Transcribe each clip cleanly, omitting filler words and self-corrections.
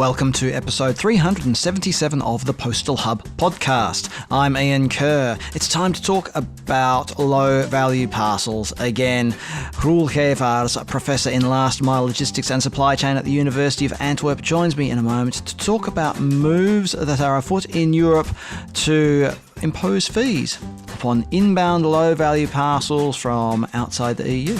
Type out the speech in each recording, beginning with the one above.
Welcome to episode 377 of the Postal Hub podcast. I'm Ian Kerr. It's time to talk about low-value parcels again. Roel Gevaers, professor in last mile logistics and supply chain at the University of Antwerp, joins me in a moment to talk about moves that are afoot in Europe to impose fees upon inbound low-value parcels from outside the EU.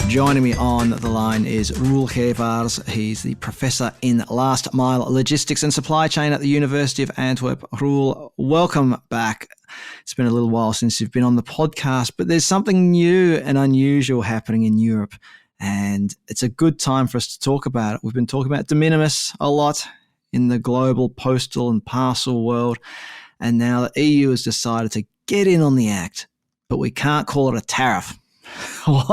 Joining me on the line is Roel Gevaers. He's the professor in last mile logistics and supply chain at the University of Antwerp. Roel, welcome back. It's been a little while since you've been on the podcast, but there's something new and unusual happening in Europe, and it's a good time for us to talk about it. We've been talking about de minimis a lot in the global postal and parcel world, and now the EU has decided to get in on the act, but we can't call it a tariff. Tell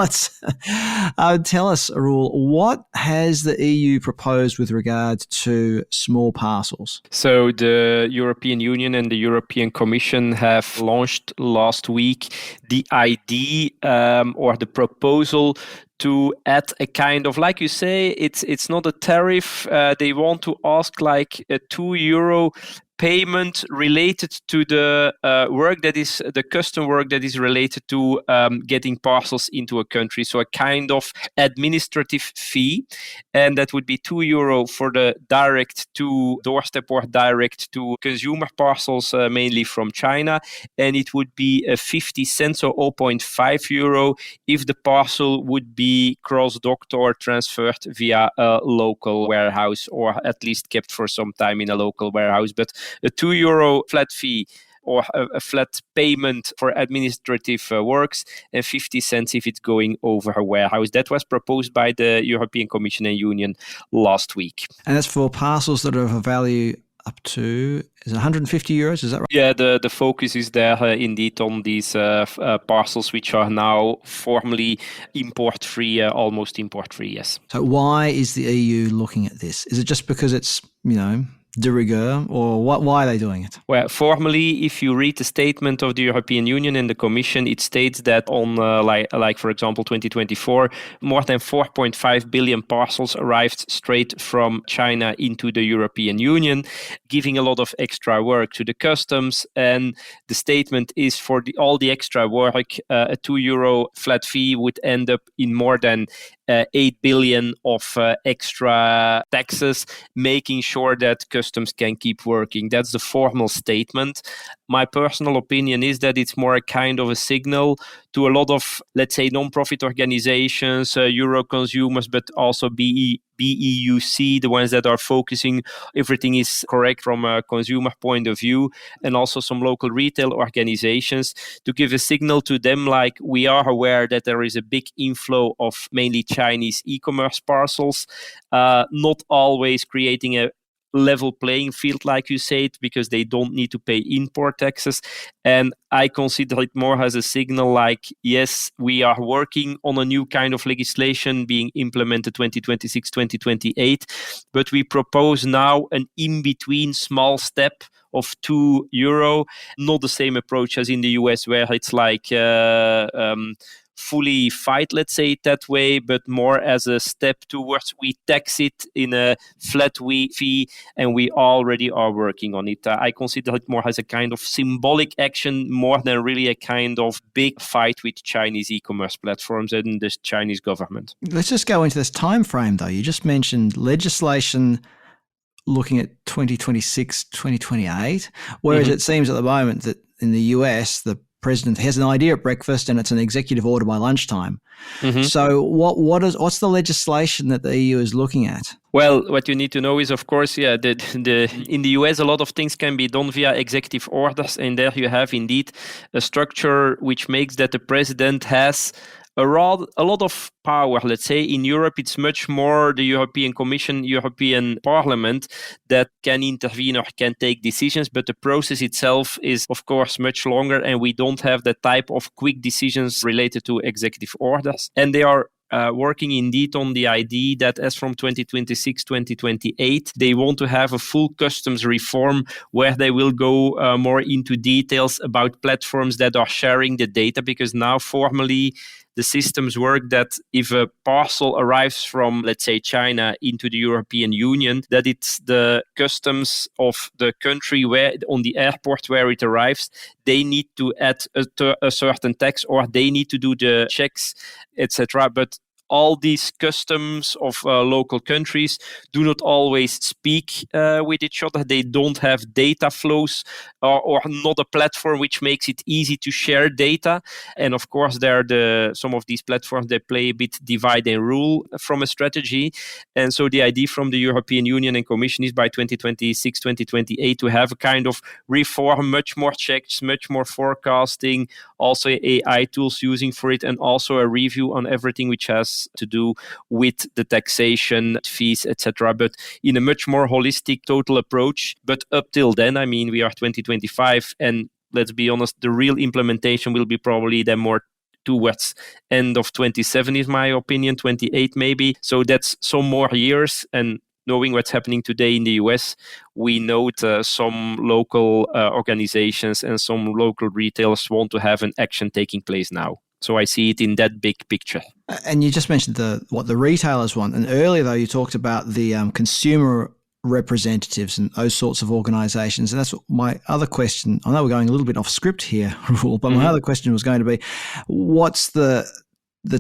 us, Roel, what has the EU proposed with regard to small parcels? So the European Union and the European Commission have launched last week the idea or the proposal to add a kind of, like you say, it's not a tariff. They want to ask like a €2 payment related to the work that is the custom work that is related to getting parcels into a country. So a kind of administrative fee, and that would be €2 for the direct to doorstep or direct to consumer parcels, mainly from China, and it would be 50 cents or €0.5 if the parcel would be cross-docked or transferred via a local warehouse, or at least kept for some time in a local warehouse. But a €2 flat fee or a flat payment for administrative works, and 50 cents if it's going over a warehouse. That was proposed by the European Commission and Union last week. And that's for parcels that are of a value up to, is it €150? Is that right? Yeah, the focus is there indeed on these parcels which are now formally import-free, almost import-free, yes. So why is the EU looking at this? Is it just because it's, de rigueur, or why are they doing it? Well, formally, if you read the statement of the European Union and the Commission, it states that on, like for example, 2024, more than 4.5 billion parcels arrived straight from China into the European Union, giving a lot of extra work to the customs. And the statement is for all the extra work, a €2 flat fee would end up in more than 8 billion of extra taxes, making sure that customs can keep working. That's the formal statement. My personal opinion is that it's more a kind of a signal to a lot of, let's say, non-profit organizations, Euro consumers, but also BEUC, the ones that are focusing everything is correct from a consumer point of view, and also some local retail organizations, to give a signal to them like, we are aware that there is a big inflow of mainly Chinese e-commerce parcels, not always creating a level playing field, like you said, because they don't need to pay import taxes. And I consider it more as a signal like, yes, we are working on a new kind of legislation being implemented 2026, 2028, but we propose now an in-between small step of €2, not the same approach as in the US, where it's like fully fight, let's say it that way, but more as a step towards we tax it in a flat fee, and we already are working on it. I consider it more as a kind of symbolic action, more than really a kind of big fight with Chinese e-commerce platforms and the Chinese government. Let's just go into this time frame, though. You just mentioned legislation looking at 2026, 2028, whereas it seems at the moment that in the US, the president has an idea at breakfast and it's an executive order by lunchtime. So what's the legislation that the EU is looking at? Well, what you need to know is, of course, in the US, a lot of things can be done via executive orders, and there you have indeed a structure which makes that the president has a lot of power. Let's say in Europe, it's much more the European Commission, European Parliament that can intervene or can take decisions, but the process itself is, of course, much longer, and we don't have the type of quick decisions related to executive orders. And they are working indeed on the idea that as from 2026, 2028, they want to have a full customs reform where they will go more into details about platforms that are sharing the data, because now formally the systems work that if a parcel arrives from, let's say, China into the European Union, that it's the customs of the country where on the airport where it arrives, they need to add a certain tax, or they need to do the checks, etc. But all these customs of local countries do not always speak with each other. They don't have data flows or not a platform which makes it easy to share data. And of course, some of these platforms, they play a bit divide and rule from a strategy. And so the idea from the European Union and Commission is by 2026, 2028 to have a kind of reform, much more checks, much more forecasting, also AI tools using for it, and also a review on everything which has to do with the taxation, fees, etc., but in a much more holistic, total approach. But up till then, I mean, we are 2025, and let's be honest, the real implementation will be probably then more towards end of 27, is my opinion, 28 maybe. So that's some more years. And knowing what's happening today in the US, we know that some local organizations and some local retailers want to have an action taking place now. So I see it in that big picture. And you just mentioned what the retailers want. And earlier, though, you talked about the consumer representatives and those sorts of organizations. And that's my other question. I know we're going a little bit off script here, Roel, but my other question was going to be, what's the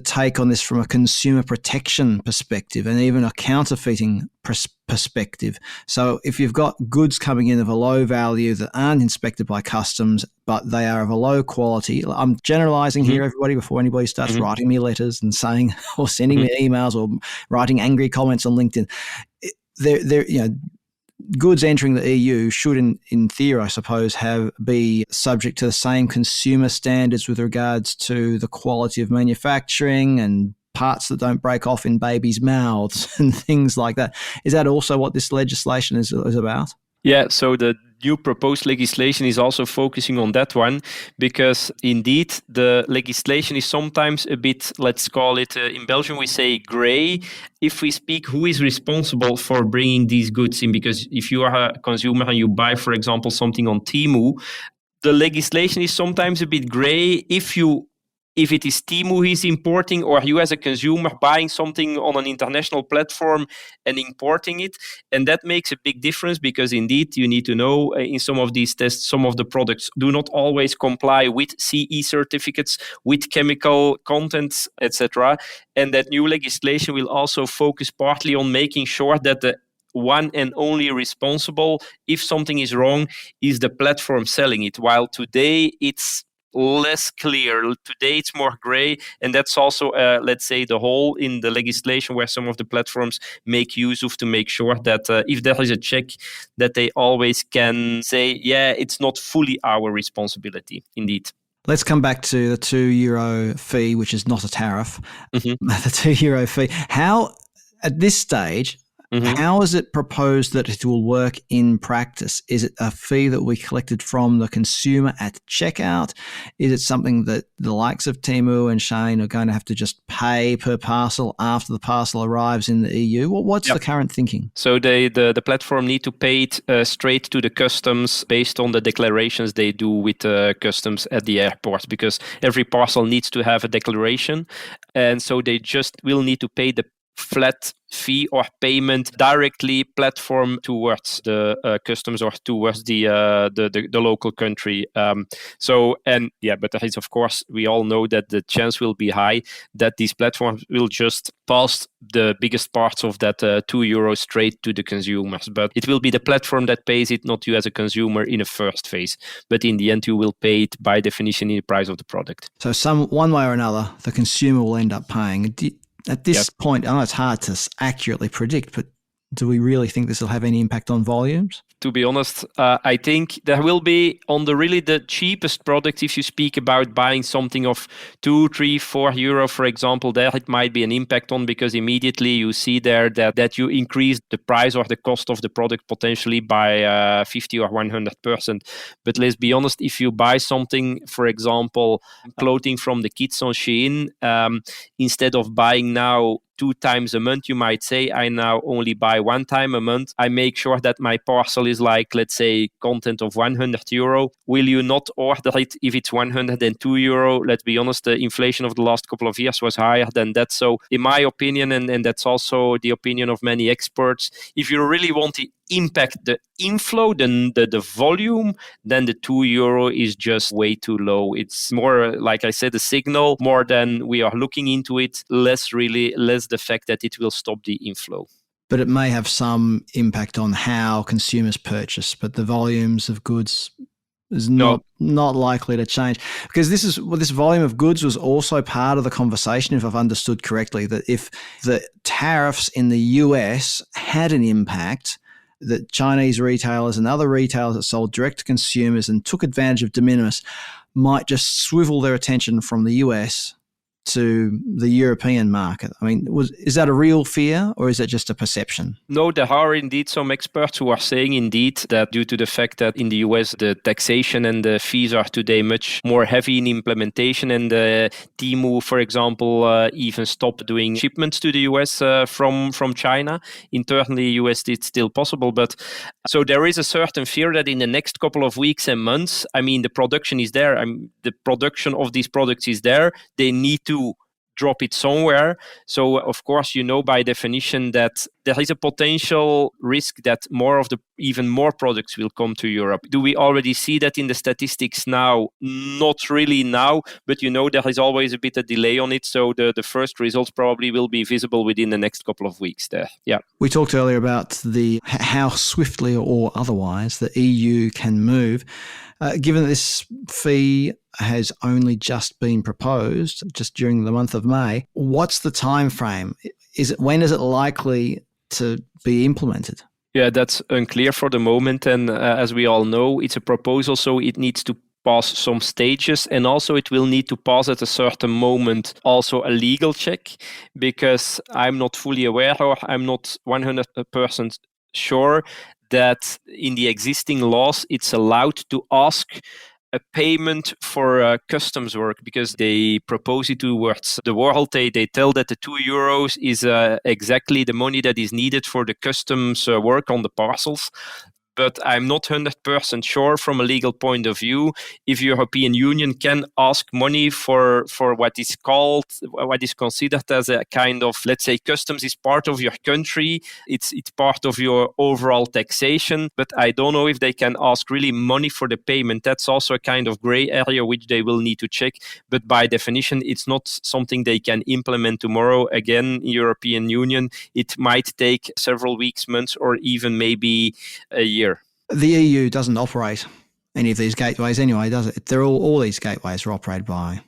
take on this from a consumer protection perspective and even a counterfeiting perspective? So if you've got goods coming in of a low value that aren't inspected by customs, but they are of a low quality, I'm generalizing here, everybody, before anybody starts writing me letters and saying or sending me emails or writing angry comments on LinkedIn. Goods entering the EU should, in theory, I suppose, be subject to the same consumer standards with regards to the quality of manufacturing and parts that don't break off in babies' mouths and things like that. Is that also what this legislation is about? Yeah, so the new proposed legislation is also focusing on that one, because indeed the legislation is sometimes a bit, let's call it, in Belgium we say gray, if we speak who is responsible for bringing these goods in. Because if you are a consumer and you buy, for example, something on Temu, the legislation is sometimes a bit gray if it is Temu who is importing, or you as a consumer buying something on an international platform and importing it. And that makes a big difference, because indeed you need to know in some of these tests, some of the products do not always comply with CE certificates, with chemical contents, etc. And that new legislation will also focus partly on making sure that the one and only responsible, if something is wrong, is the platform selling it. While today it's less clear. Today it's more gray, and that's also, let's say, the hole in the legislation where some of the platforms make use of, to make sure that if there is a check, that they always can say, yeah, it's not fully our responsibility, indeed. Let's come back to the €2 fee, which is not a tariff. The €2 fee. How, at this stage, how is it proposed that it will work in practice? Is it a fee that we collected from the consumer at checkout? Is it something that the likes of Temu and Shane are going to have to just pay per parcel after the parcel arrives in the EU? What's the current thinking? So the platform need to pay it straight to the customs based on the declarations they do with customs at the airport, because every parcel needs to have a declaration. And so they just will need to pay the flat fee or payment directly platform towards the customs or towards the local country. But there is, of course, we all know that the chance will be high that these platforms will just pass the biggest parts of that €2 straight to the consumers. But it will be the platform that pays it, not you as a consumer in a first phase. But in the end, you will pay it by definition in the price of the product. So one way or another, the consumer will end up paying. At this point, I know it's hard to accurately predict, but do we really think this will have any impact on volumes? To be honest, I think there will be on the cheapest product. If you speak about buying something of 2, 3, 4 euro, for example, there it might be an impact on, because immediately you see there that you increase the price or the cost of the product potentially by 50 or 100%. But let's be honest, if you buy something, for example, clothing from the kids on Shein, instead of buying now 2 times a month, you might say, I now only buy 1 time a month. I make sure that my parcel is like, let's say, content of 100 euro. Will you not order it if it's 102 euro? Let's be honest, the inflation of the last couple of years was higher than that. So in my opinion, and that's also the opinion of many experts, if you really want to impact the inflow, then the volume, then the 2 euro is just way too low. It's more, like I said, a signal more than we are looking into it, less the fact that it will stop the inflow. But it may have some impact on how consumers purchase, but the volumes of goods is not likely to change, because this volume of goods was also part of the conversation, if I've understood correctly, that if the tariffs in the US had an impact, that Chinese retailers and other retailers that sold direct to consumers and took advantage of de minimis might just swivel their attention from the US to the European market. I mean, is that a real fear, or is it just a perception? No, there are indeed some experts who are saying indeed that due to the fact that in the US the taxation and the fees are today much more heavy in implementation, and Temu, for example, even stopped doing shipments to the US from China. Internally, US it's still possible, but so there is a certain fear that in the next couple of weeks and months, I mean, the production is there. The production of these products is there. They need to drop it somewhere. So, of course, by definition that there is a potential risk that even more products will come to Europe. Do we already see that in the statistics now? Not really now, but there is always a bit of delay on it. So the first results probably will be visible within the next couple of weeks there. Yeah. We talked earlier about how swiftly or otherwise the EU can move. Given that this fee has only just been proposed, just during the month of May, what's the time frame? When is it likely to be implemented? Yeah, that's unclear for the moment. And as we all know, it's a proposal, so it needs to pass some stages, and also it will need to pass at a certain moment also a legal check, because I'm not fully aware, or I'm not 100% sure that in the existing laws it's allowed to ask a payment for customs work, because they propose it towards the world. They tell that the 2 euros is exactly the money that is needed for the customs work on the parcels. But I'm not 100% sure from a legal point of view if European Union can ask money for what is considered as a kind of, let's say, customs is part of your country. It's part of your overall taxation. But I don't know if they can ask really money for the payment. That's also a kind of gray area which they will need to check. But by definition, it's not something they can implement tomorrow. Again, European Union, it might take several weeks, months, or even maybe a year. The EU doesn't operate any of these gateways anyway, does it? They're all these gateways are operated by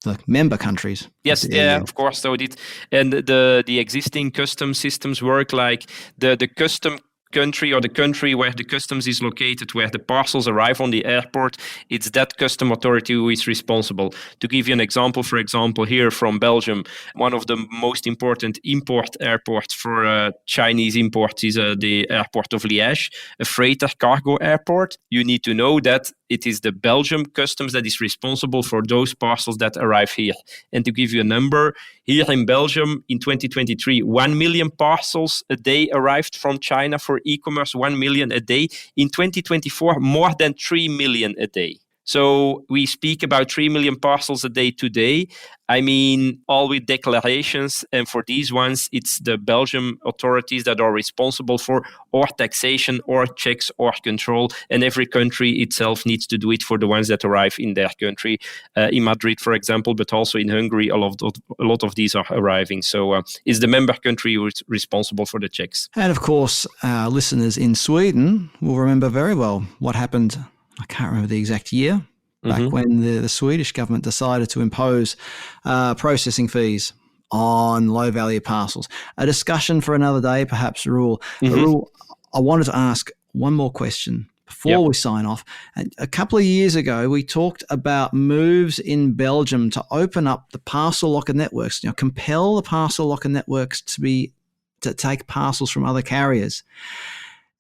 the member countries. Yes, yeah, of course. So the existing custom systems work like the custom country, or the country where the customs is located, where the parcels arrive on the airport, it's that custom authority who is responsible. To give you an example, for example, here from Belgium, one of the most important import airports for Chinese imports is the airport of Liège, a freighter cargo airport. You need to know that it is the Belgium customs that is responsible for those parcels that arrive here. And to give you a number, here in Belgium in 2023, 1 million parcels a day arrived from China for e-commerce, 1 million a day. In 2024, more than 3 million a day. So we speak about 3 million parcels a day today. I mean, all with declarations. And for these ones, it's the Belgian authorities that are responsible for or taxation or checks or control. And every country itself needs to do it for the ones that arrive in their country. In Madrid, for example, but also in Hungary, a lot of these are arriving. So it's the member country who is responsible for the checks. And of course, our listeners in Sweden will remember very well what happened. I can't remember the exact year, back when the Swedish government decided to impose processing fees on low-value parcels. A discussion for another day, perhaps, Roel. Roel, I wanted to ask one more question before we sign off. And a couple of years ago, we talked about moves in Belgium to open up the parcel locker networks, compel the parcel locker networks to take parcels from other carriers.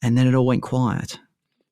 And then it all went quiet.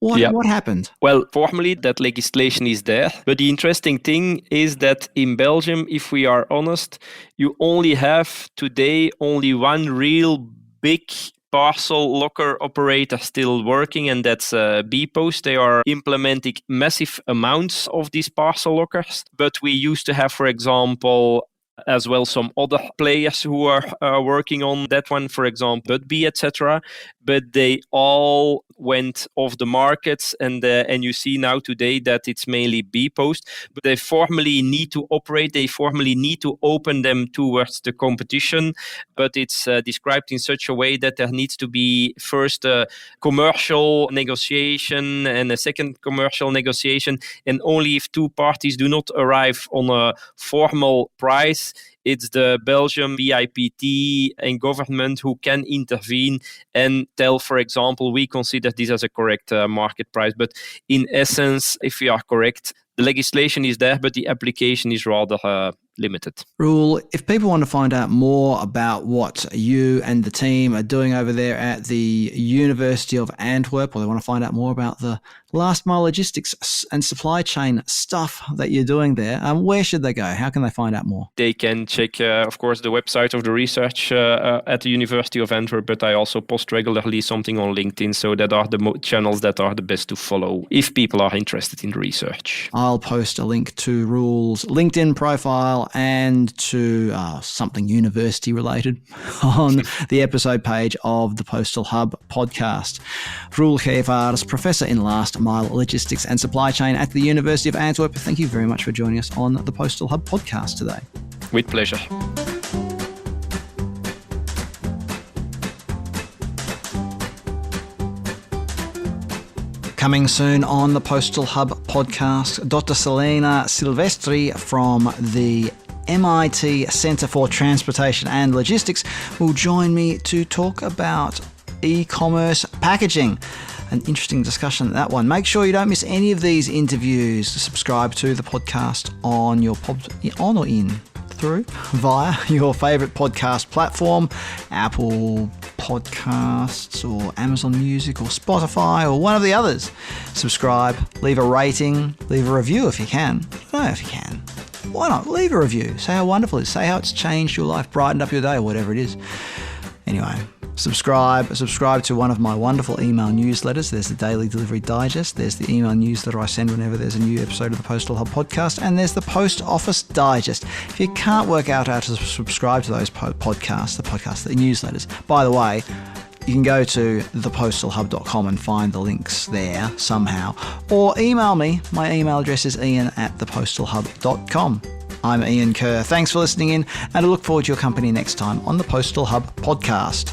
What happened? Well, formally, that legislation is there. But the interesting thing is that in Belgium, if we are honest, you only have today only one real big parcel locker operator still working, and that's bpost. They are implementing massive amounts of these parcel lockers. But we used to have, for example, as well some other players who are working on that one, for example, Budbee, etc. But they all went off the markets, and you see now today that it's mainly bpost. But they formally need to operate. They formally need to open them towards the competition. But it's described in such a way that there needs to be first a commercial negotiation and a second commercial negotiation. And only if two parties do not arrive on a formal price, it's the Belgium BIPT and government who can intervene and tell, for example, we consider this as a correct market price. But in essence, if we are correct, the legislation is there, but the application is rather limited. Roel, if people want to find out more about what you and the team are doing over there at the University of Antwerp, or they want to find out more about the last mile logistics and supply chain stuff that you're doing there, where should they go? How can they find out more? They can check, of course, the website of the research at the University of Antwerp, but I also post regularly something on LinkedIn, so that are the channels that are the best to follow if people are interested in the research. I'll post a link to Roel's LinkedIn profile and to something university related on the episode page of the Postal Hub podcast. Roel Gevaers, Professor in Last Mile Logistics and Supply Chain at the University of Antwerp. Thank you very much for joining us on the Postal Hub podcast today. With pleasure. Coming soon on the Postal Hub podcast, Dr. Selena Silvestri from the MIT Center for Transportation and Logistics will join me to talk about e-commerce packaging. An interesting discussion, that one. Make sure you don't miss any of these interviews. Subscribe to the podcast on your via your favorite podcast platform, Apple Podcasts or Amazon Music or Spotify or one of the others. Subscribe, leave a rating, leave a review if you can. I don't know if you can. Why not? Leave a review. Say how wonderful it is. Say how it's changed your life, brightened up your day, or whatever it is. Anyway, subscribe to one of my wonderful email newsletters. There's the Daily Delivery Digest. There's the email newsletter I send whenever there's a new episode of the Postal Hub podcast. And there's the Post Office Digest. If you can't work out how to subscribe to those the newsletters, by the way, you can go to thepostalhub.com and find the links there somehow. Or email me. My email address is ian@thepostalhub.com. I'm Ian Kerr. Thanks for listening in, and I look forward to your company next time on the Postal Hub podcast.